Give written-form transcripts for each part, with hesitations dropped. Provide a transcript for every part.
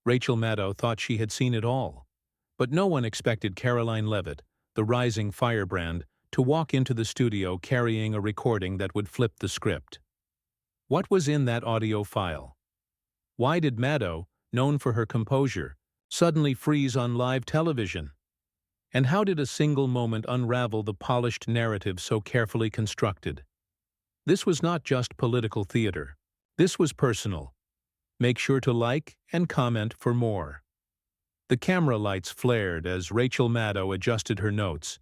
Rachel Maddow thought she had seen it all. But no one expected Karoline Leavitt, the rising firebrand, to walk into the studio carrying a recording that would flip the script. What was in that audio file? Why did Maddow, known for her composure, suddenly freeze on live television? And how did a single moment unravel the polished narrative so carefully constructed? This was not just political theater. This was personal. Make sure to like and comment for more. The camera lights flared as Rachel Maddow adjusted her notes,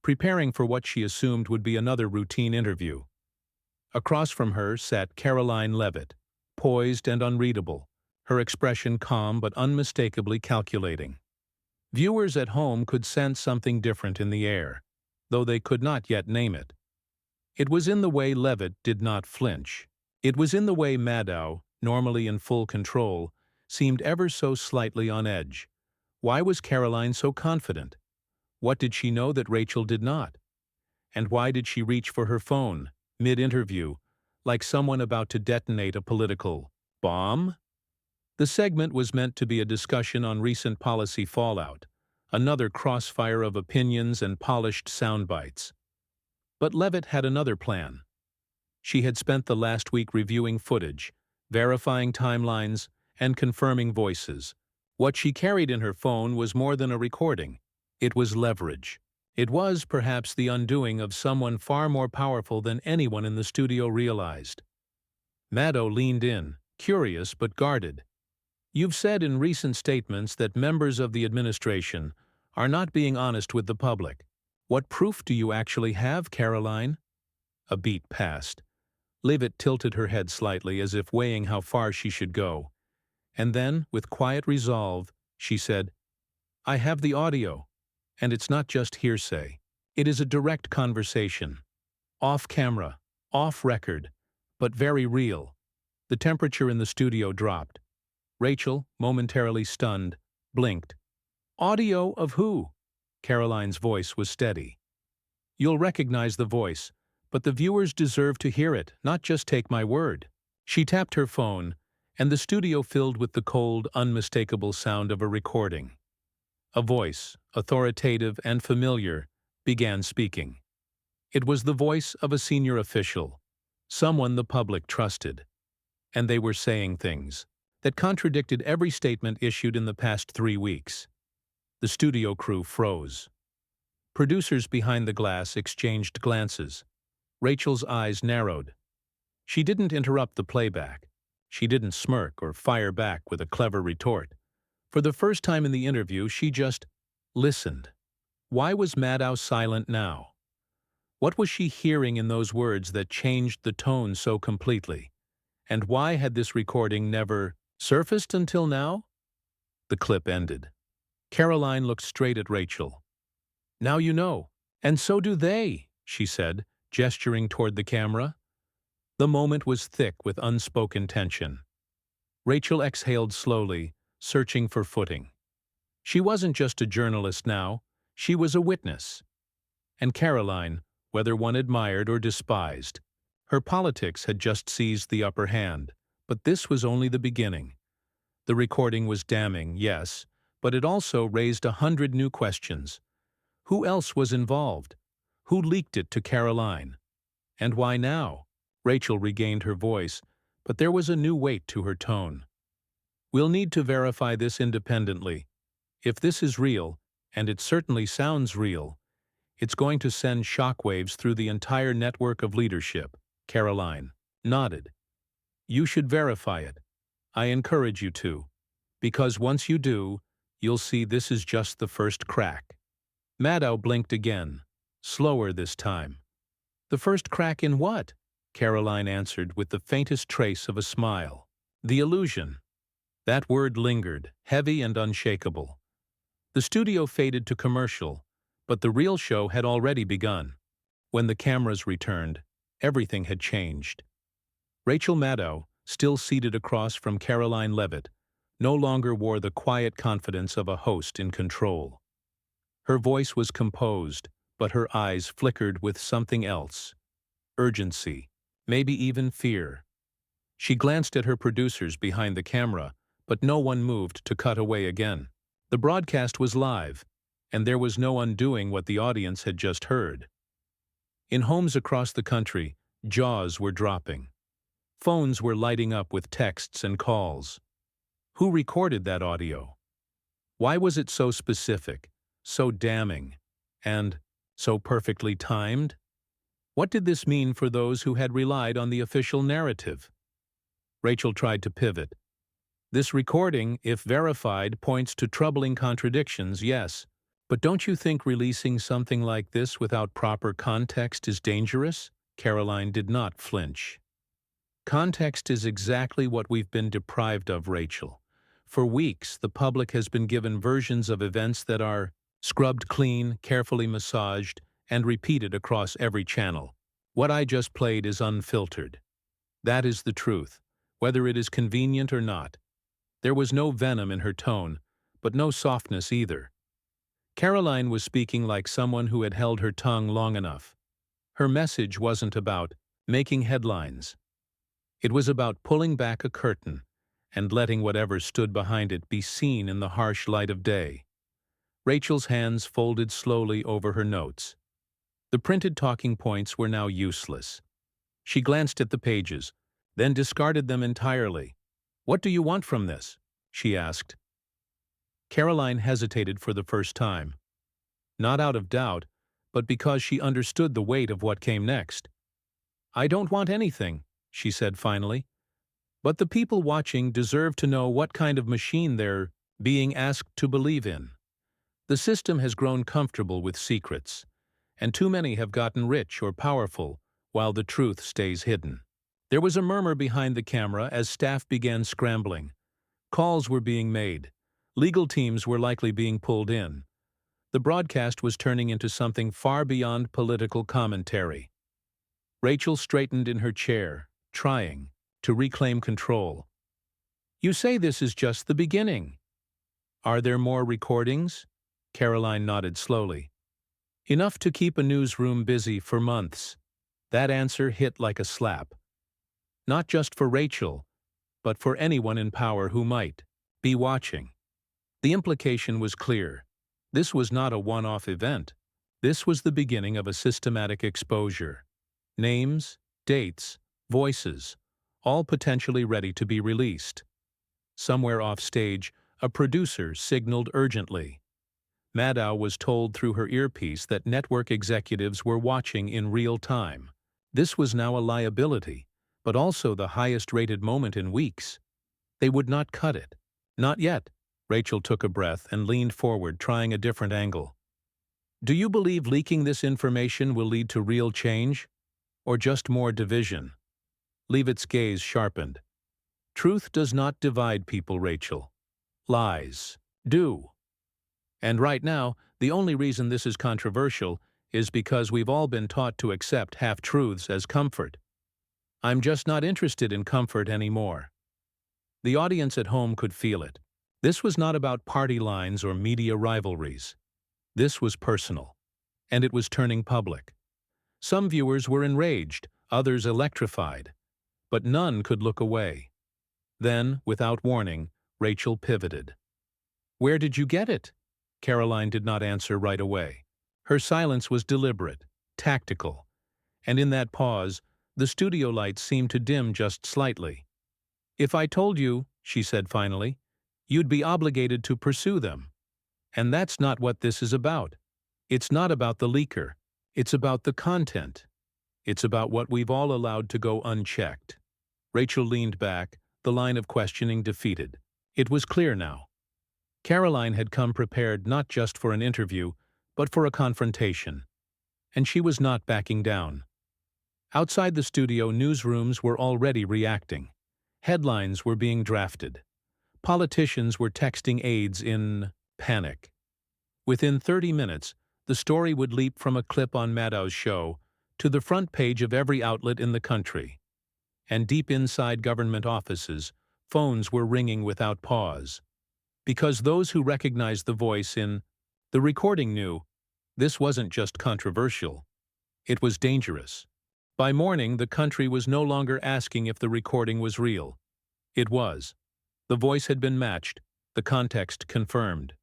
preparing for what she assumed would be another routine interview. Across from her sat Karoline Leavitt, poised and unreadable, her expression calm but unmistakably calculating. Viewers at home could sense something different in the air, though they could not yet name it. It was in the way Leavitt did not flinch. It was in the way Maddow, normally in full control, seemed ever so slightly on edge. Why was Karoline so confident? What did she know that Rachel did not? And why did she reach for her phone, mid-interview, like someone about to detonate a political bomb? The segment was meant to be a discussion on recent policy fallout, another crossfire of opinions and polished sound bites. But Leavitt had another plan. She had spent the last week reviewing footage, verifying timelines, and confirming voices. What she carried in her phone was more than a recording. It was leverage. It was, perhaps, the undoing of someone far more powerful than anyone in the studio realized. Maddow leaned in, curious but guarded. "You've said in recent statements that members of the administration are not being honest with the public. What proof do you actually have, Karoline?" A beat passed. Leavitt tilted her head slightly as if weighing how far she should go. And then, with quiet resolve, she said, "I have the audio, and it's not just hearsay. It is a direct conversation. Off camera, off record, but very real." The temperature in the studio dropped. Rachel, momentarily stunned, blinked. "Audio of who?" Karoline's voice was steady. "You'll recognize the voice, but the viewers deserve to hear it, not just take my word." She tapped her phone, and the studio filled with the cold, unmistakable sound of a recording. A voice, authoritative and familiar, began speaking. It was the voice of a senior official, someone the public trusted. And they were saying things that contradicted every statement issued in the past 3 weeks. The studio crew froze. Producers behind the glass exchanged glances. Rachel's eyes narrowed. She didn't interrupt the playback. She didn't smirk or fire back with a clever retort. For the first time in the interview, she just listened. Why was Maddow silent now? What was she hearing in those words that changed the tone so completely? And why had this recording never surfaced until now? The clip ended. Karoline looked straight at Rachel. "Now you know. And so do they," she said, gesturing toward the camera. The moment was thick with unspoken tension. Rachel exhaled slowly, searching for footing. She wasn't just a journalist now, she was a witness. And Karoline, whether one admired or despised, her politics had just seized the upper hand, but this was only the beginning. The recording was damning, yes, but it also raised 100 new questions. Who else was involved? Who leaked it to Karoline? And why now? Rachel regained her voice, but there was a new weight to her tone. "We'll need to verify this independently. If this is real, and it certainly sounds real, it's going to send shockwaves through the entire network of leadership." Karoline nodded. "You should verify it. I encourage you to. Because once you do, you'll see this is just the first crack." Maddow blinked again, slower this time. "The first crack in what?" Karoline answered with the faintest trace of a smile. "The illusion." That word lingered, heavy and unshakable. The studio faded to commercial, but the real show had already begun. When the cameras returned, everything had changed. Rachel Maddow, still seated across from Karoline Leavitt, no longer wore the quiet confidence of a host in control. Her voice was composed, but her eyes flickered with something else. Urgency, maybe even fear. She glanced at her producers behind the camera, but no one moved to cut away again. The broadcast was live, and there was no undoing what the audience had just heard. In homes across the country, jaws were dropping. Phones were lighting up with texts and calls. Who recorded that audio? Why was it so specific, so damning, and so perfectly timed? What did this mean for those who had relied on the official narrative? Rachel tried to pivot. This recording, if verified, points to troubling contradictions, yes, but don't you think releasing something like this without proper context is dangerous? Karoline did not flinch. Context is exactly what we've been deprived of, Rachel. For weeks, the public has been given versions of events that are scrubbed clean, carefully massaged, and repeated across every channel. What I just played is unfiltered. That is the truth, whether it is convenient or not. There was no venom in her tone, but no softness either. Karoline was speaking like someone who had held her tongue long enough. Her message wasn't about making headlines. It was about pulling back a curtain and letting whatever stood behind it be seen in the harsh light of day. Rachel's hands folded slowly over her notes. The printed talking points were now useless. She glanced at the pages, then discarded them entirely. "What do you want from this?" she asked. Karoline hesitated for the first time. Not out of doubt, but because she understood the weight of what came next. "I don't want anything," she said finally. "But the people watching deserve to know what kind of machine they're being asked to believe in. The system has grown comfortable with secrets, and too many have gotten rich or powerful while the truth stays hidden." There was a murmur behind the camera as staff began scrambling. Calls were being made. Legal teams were likely being pulled in. The broadcast was turning into something far beyond political commentary. Rachel straightened in her chair, trying to reclaim control. "You say this is just the beginning. Are there more recordings?" Karoline nodded slowly. "Enough to keep a newsroom busy for months." That answer hit like a slap. Not just for Rachel, but for anyone in power who might be watching. The implication was clear. This was not a one-off event. This was the beginning of a systematic exposure. Names, dates, voices, all potentially ready to be released. Somewhere off stage, a producer signaled urgently. Maddow was told through her earpiece that network executives were watching in real time. This was now a liability, but also the highest-rated moment in weeks. They would not cut it. Not yet. Rachel took a breath and leaned forward, trying a different angle. "Do you believe leaking this information will lead to real change? Or just more division?" Leavitt's gaze sharpened. "Truth does not divide people, Rachel. Lies do. And right now, the only reason this is controversial is because we've all been taught to accept half-truths as comfort. I'm just not interested in comfort anymore." The audience at home could feel it. This was not about party lines or media rivalries. This was personal, and it was turning public. Some viewers were enraged, others electrified, but none could look away. Then, without warning, Rachel pivoted. "Where did you get it?" Karoline did not answer right away. Her silence was deliberate, tactical, and in that pause, the studio lights seemed to dim just slightly. "If I told you," she said finally, "you'd be obligated to pursue them. And that's not what this is about. It's not about the leaker. It's about the content. It's about what we've all allowed to go unchecked." Rachel leaned back, the line of questioning defeated. It was clear now. Karoline had come prepared not just for an interview, but for a confrontation. And she was not backing down. Outside the studio, newsrooms were already reacting. Headlines were being drafted. Politicians were texting aides in panic. Within 30 minutes, the story would leap from a clip on Maddow's show to the front page of every outlet in the country. And deep inside government offices, phones were ringing without pause. Because those who recognized the voice in the recording knew this wasn't just controversial. It was dangerous. By morning, the country was no longer asking if the recording was real. It was. The voice had been matched, the context confirmed.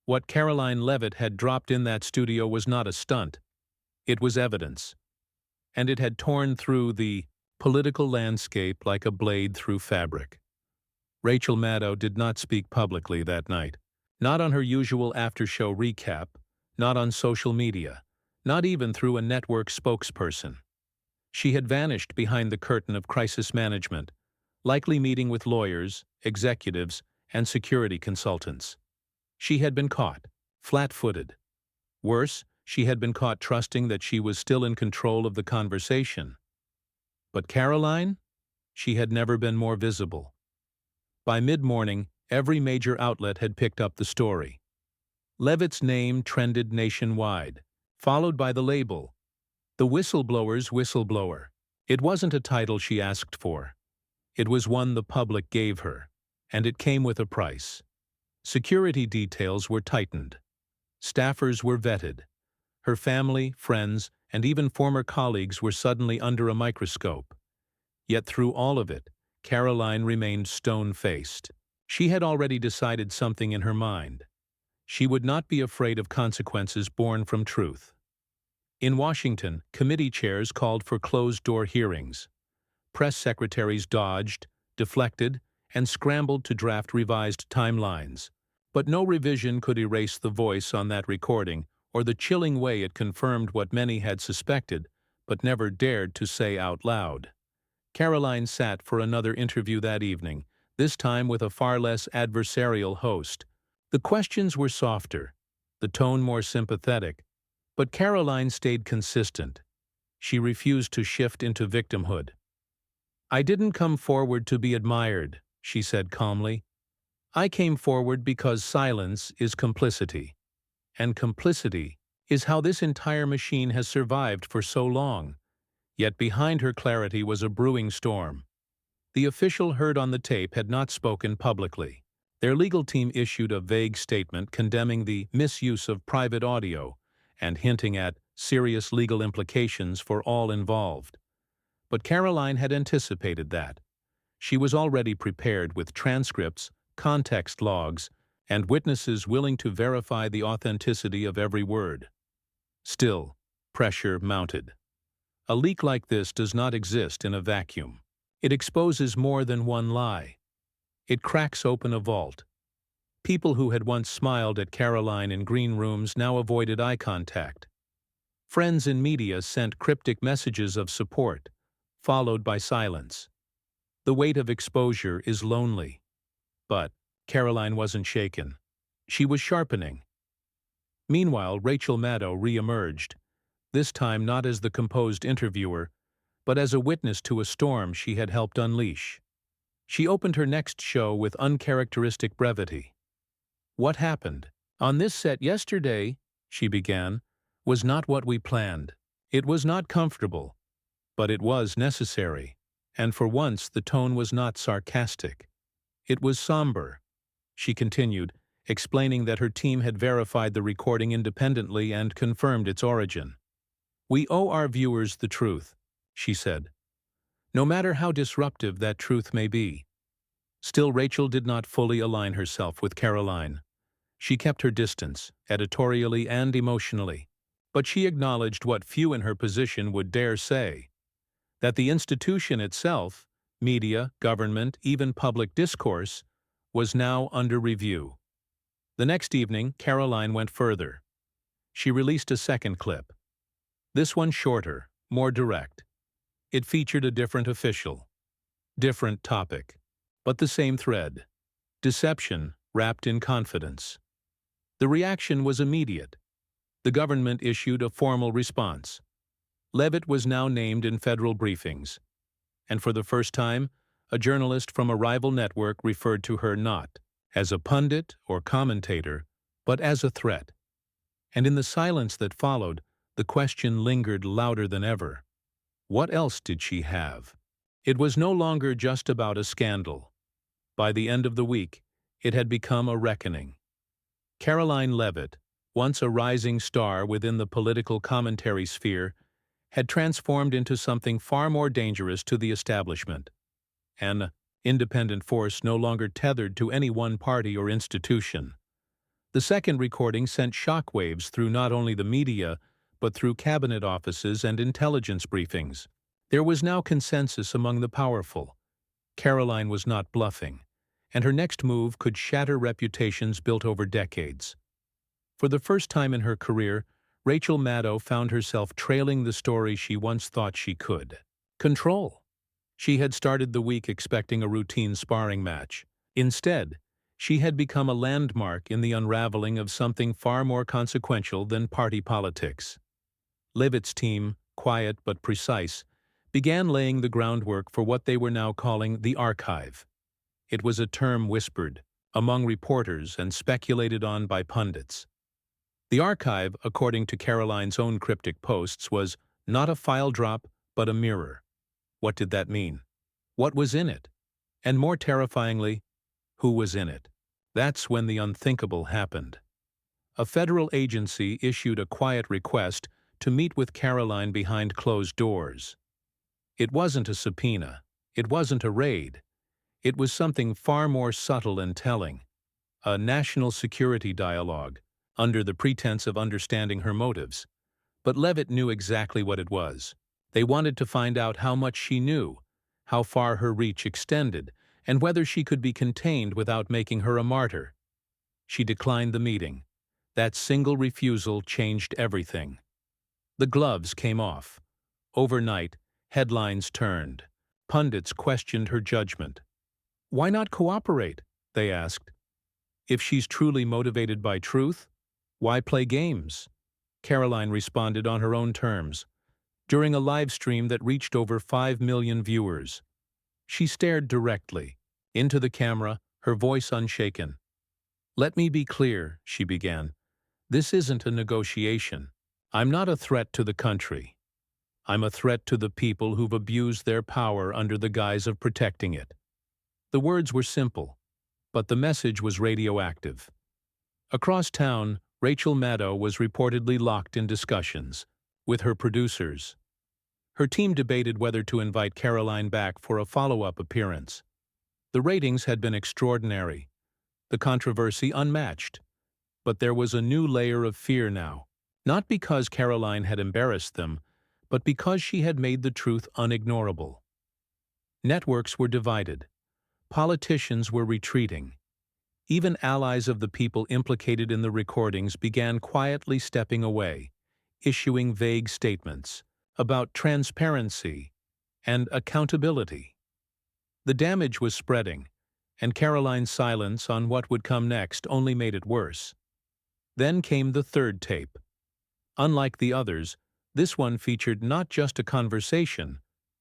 What Karoline Leavitt had dropped in that studio was not a stunt. It was evidence. And it had torn through the political landscape like a blade through fabric. Rachel Maddow did not speak publicly that night. Not on her usual after-show recap, not on social media, not even through a network spokesperson. She had vanished behind the curtain of crisis management, likely meeting with lawyers, executives, and security consultants. She had been caught, flat-footed. Worse, she had been caught trusting that she was still in control of the conversation. But Karoline? She had never been more visible. By mid-morning, every major outlet had picked up the story. Leavitt's name trended nationwide, followed by the label, "The Whistleblower's Whistleblower." It wasn't a title she asked for. It was one the public gave her, and it came with a price. Security details were tightened. Staffers were vetted. Her family, friends, and even former colleagues were suddenly under a microscope. Yet through all of it, Karoline remained stone-faced. She had already decided something in her mind. She would not be afraid of consequences born from truth. In Washington, committee chairs called for closed-door hearings. Press secretaries dodged, deflected, and scrambled to draft revised timelines. But no revision could erase the voice on that recording or the chilling way it confirmed what many had suspected but never dared to say out loud. Karoline sat for another interview that evening, this time with a far less adversarial host. The questions were softer, the tone more sympathetic, but Karoline stayed consistent. She refused to shift into victimhood. "I didn't come forward to be admired," she said calmly. "I came forward because silence is complicity. And complicity is how this entire machine has survived for so long." Yet behind her clarity was a brewing storm. The official heard on the tape had not spoken publicly. Their legal team issued a vague statement condemning the misuse of private audio and hinting at serious legal implications for all involved. But Karoline had anticipated that. She was already prepared with transcripts, context logs, and witnesses willing to verify the authenticity of every word. Still, pressure mounted. A leak like this does not exist in a vacuum. It exposes more than one lie. It cracks open a vault. People who had once smiled at Karoline in green rooms now avoided eye contact. Friends in media sent cryptic messages of support, followed by silence. The weight of exposure is lonely. But Karoline wasn't shaken. She was sharpening. Meanwhile, Rachel Maddow re-emerged, this time not as the composed interviewer, but as a witness to a storm she had helped unleash. She opened her next show with uncharacteristic brevity. "What happened on this set yesterday," she began, "was not what we planned. It was not comfortable, but it was necessary." And for once the tone was not sarcastic. It was somber. She continued, explaining that her team had verified the recording independently and confirmed its origin. "We owe our viewers the truth," she said, "no matter how disruptive that truth may be." Still, Rachel did not fully align herself with Karoline. She kept her distance, editorially and emotionally, but she acknowledged what few in her position would dare say, that the institution itself, media, government, even public discourse, was now under review. The next evening, Karoline went further. She released a second clip. This one shorter, more direct. It featured a different official, different topic, but the same thread: deception wrapped in confidence. The reaction was immediate. The government issued a formal response. Leavitt was now named in federal briefings, and for the first time, a journalist from a rival network referred to her not as a pundit or commentator, but as a threat. And in the silence that followed, the question lingered louder than ever. What else did she have? It was no longer just about a scandal. By the end of the week, it had become a reckoning. Karoline Leavitt, once a rising star within the political commentary sphere, had transformed into something far more dangerous to the establishment: an independent force no longer tethered to any one party or institution. The second recording sent shockwaves through not only the media, but through cabinet offices and intelligence briefings. There was now consensus among the powerful. Karoline was not bluffing, and her next move could shatter reputations built over decades. For the first time in her career, Rachel Maddow found herself trailing the story she once thought she could control. She had started the week expecting a routine sparring match. Instead, she had become a landmark in the unraveling of something far more consequential than party politics. Leavitt's team, quiet but precise, began laying the groundwork for what they were now calling the archive. It was a term whispered among reporters and speculated on by pundits. The archive, according to Karoline's own cryptic posts, was not a file drop, but a mirror. What did that mean? What was in it? And more terrifyingly, who was in it? That's when the unthinkable happened. A federal agency issued a quiet request to meet with Karoline behind closed doors. It wasn't a subpoena. It wasn't a raid. It was something far more subtle and telling. A national security dialogue, under the pretense of understanding her motives. But Leavitt knew exactly what it was. They wanted to find out how much she knew, how far her reach extended, and whether she could be contained without making her a martyr. She declined the meeting. That single refusal changed everything. The gloves came off. Overnight, headlines turned. Pundits questioned her judgment. Why not cooperate? They asked. If she's truly motivated by truth, why play games? Karoline responded on her own terms, during a live stream that reached over 5 million viewers. She stared directly into the camera, her voice unshaken. Let me be clear, she began. This isn't a negotiation. I'm not a threat to the country. I'm a threat to the people who've abused their power under the guise of protecting it. The words were simple, but the message was radioactive. Across town, Rachel Maddow was reportedly locked in discussions with her producers. Her team debated whether to invite Karoline back for a follow-up appearance. The ratings had been extraordinary, the controversy unmatched. But there was a new layer of fear now, not because Karoline had embarrassed them, but because she had made the truth unignorable. Networks were divided. Politicians were retreating. Even allies of the people implicated in the recordings began quietly stepping away, issuing vague statements about transparency and accountability. The damage was spreading, and Karoline's silence on what would come next only made it worse. Then came the third tape. Unlike the others, this one featured not just a conversation,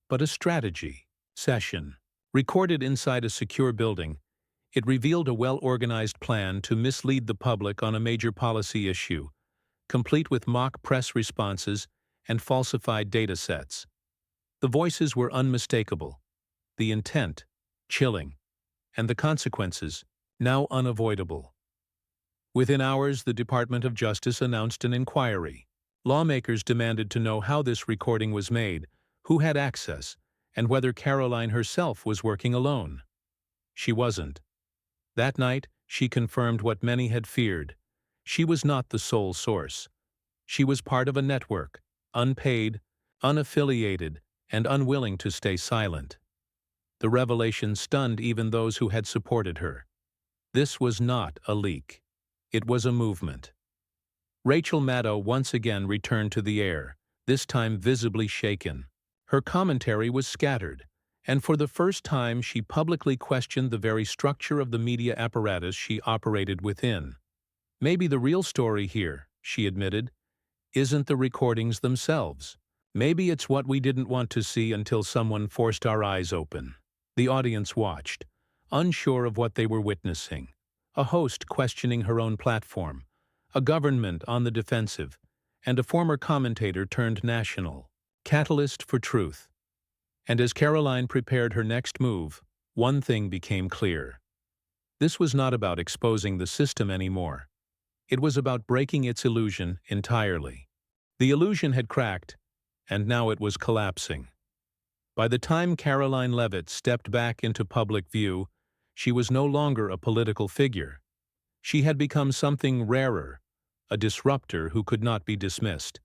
but a strategy session. Recorded inside a secure building, it revealed a well-organized plan to mislead the public on a major policy issue, complete with mock press responses and falsified data sets. The voices were unmistakable, the intent chilling, and the consequences now unavoidable. Within hours, the Department of Justice announced an inquiry. Lawmakers demanded to know how this recording was made, who had access, and whether Karoline herself was working alone. She wasn't. That night, she confirmed what many had feared. She was not the sole source. She was part of a network, unpaid, unaffiliated, and unwilling to stay silent. The revelation stunned even those who had supported her. This was not a leak. It was a movement. Rachel Maddow once again returned to the air, this time visibly shaken. Her commentary was scattered, and for the first time she publicly questioned the very structure of the media apparatus she operated within. Maybe the real story here, she admitted, isn't the recordings themselves. Maybe it's what we didn't want to see until someone forced our eyes open. The audience watched, unsure of what they were witnessing. A host questioning her own platform, a government on the defensive, and a former commentator turned national. Catalyst for truth. And as Karoline prepared her next move, one thing became clear. This was not about exposing the system anymore. It was about breaking its illusion entirely. The illusion had cracked, and now it was collapsing. By the time Karoline Leavitt stepped back into public view, she was no longer a political figure. She had become something rarer, a disruptor who could not be dismissed.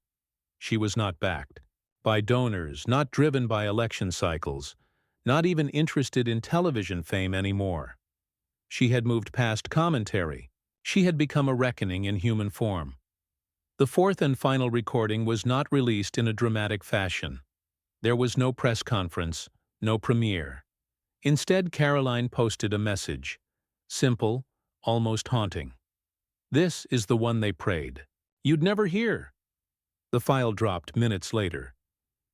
She was not backed by donors, not driven by election cycles, not even interested in television fame anymore. She had moved past commentary. She had become a reckoning in human form. The fourth and final recording was not released in a dramatic fashion. There was no press conference, no premiere. Instead, Karoline posted a message. Simple, almost haunting. This is the one they prayed. You'd never hear. The file dropped minutes later.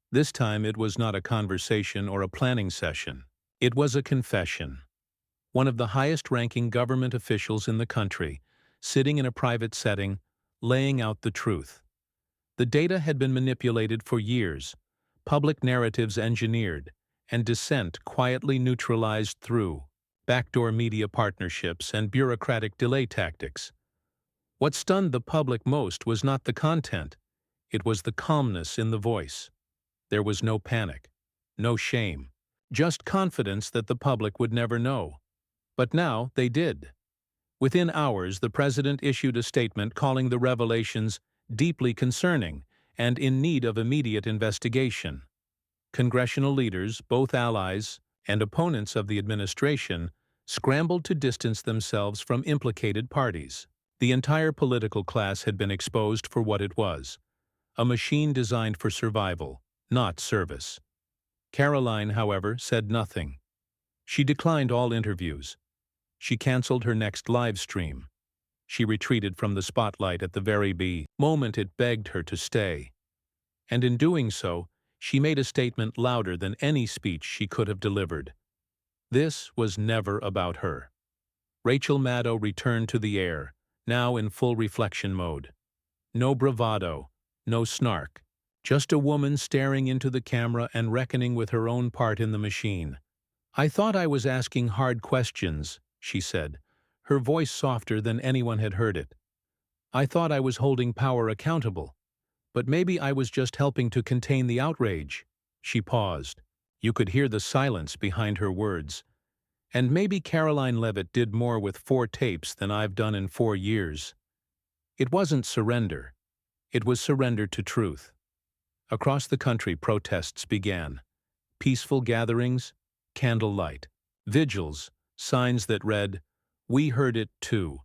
This time it was not a conversation or a planning session. It was a confession. One of the highest-ranking government officials in the country, sitting in a private setting, laying out the truth. The data had been manipulated for years, public narratives engineered, and dissent quietly neutralized through backdoor media partnerships and bureaucratic delay tactics. What stunned the public most was not the content, it was the calmness in the voice. There was no panic, no shame, just confidence that the public would never know. But now they did. Within hours, the president issued a statement calling the revelations deeply concerning and in need of immediate investigation. Congressional leaders, both allies and opponents of the administration, scrambled to distance themselves from implicated parties. The entire political class had been exposed for what it was, a machine designed for survival, not service. Karoline, however, said nothing. She declined all interviews. She canceled her next live stream. She retreated from the spotlight at the very moment it begged her to stay. And in doing so, she made a statement louder than any speech she could have delivered. This was never about her. Rachel Maddow returned to the air, now in full reflection mode. No bravado, no snark, just a woman staring into the camera and reckoning with her own part in the machine. "I thought I was asking hard questions," she said, her voice softer than anyone had heard it. "I thought I was holding power accountable. But maybe I was just helping to contain the outrage." She paused. You could hear the silence behind her words. "And maybe Karoline Leavitt did more with 4 tapes than I've done in 4 years." It wasn't surrender. It was surrender to truth. Across the country, protests began. Peaceful gatherings, candlelight, vigils, signs that read, "We heard it too."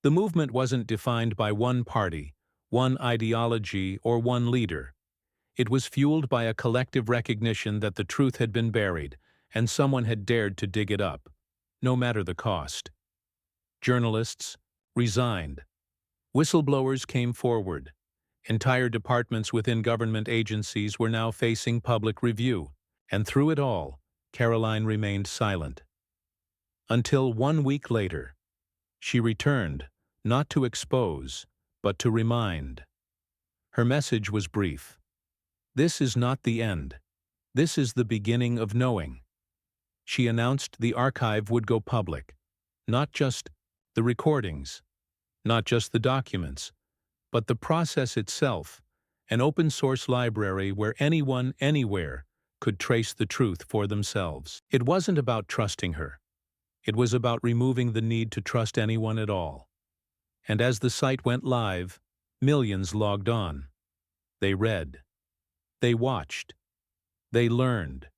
The movement wasn't defined by one party, one ideology, or one leader. It was fueled by a collective recognition that the truth had been buried, and someone had dared to dig it up, no matter the cost. Journalists resigned. Whistleblowers came forward. Entire departments within government agencies were now facing public review, and through it all, Karoline remained silent. Until 1 week later, she returned, not to expose, but to remind. Her message was brief. This is not the end. This is the beginning of knowing. She announced the archive would go public. Not just the recordings, not just the documents, but the process itself, an open-source library where anyone, anywhere, could trace the truth for themselves. It wasn't about trusting her. It was about removing the need to trust anyone at all. And as the site went live, millions logged on. They read. They watched. They learned.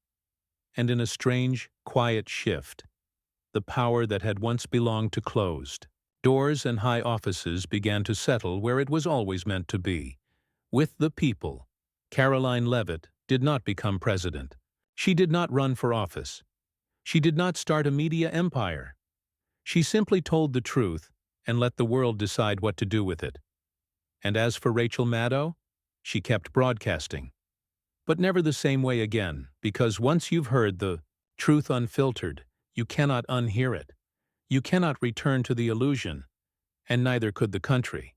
And in a strange, quiet shift, the power that had once belonged to closed doors and high offices began to settle where it was always meant to be, with the people. Karoline Leavitt did not become president. She did not run for office. She did not start a media empire. She simply told the truth and let the world decide what to do with it. And as for Rachel Maddow, she kept broadcasting. But never the same way again, because once you've heard the truth unfiltered, you cannot unhear it. You cannot return to the illusion, and neither could the country.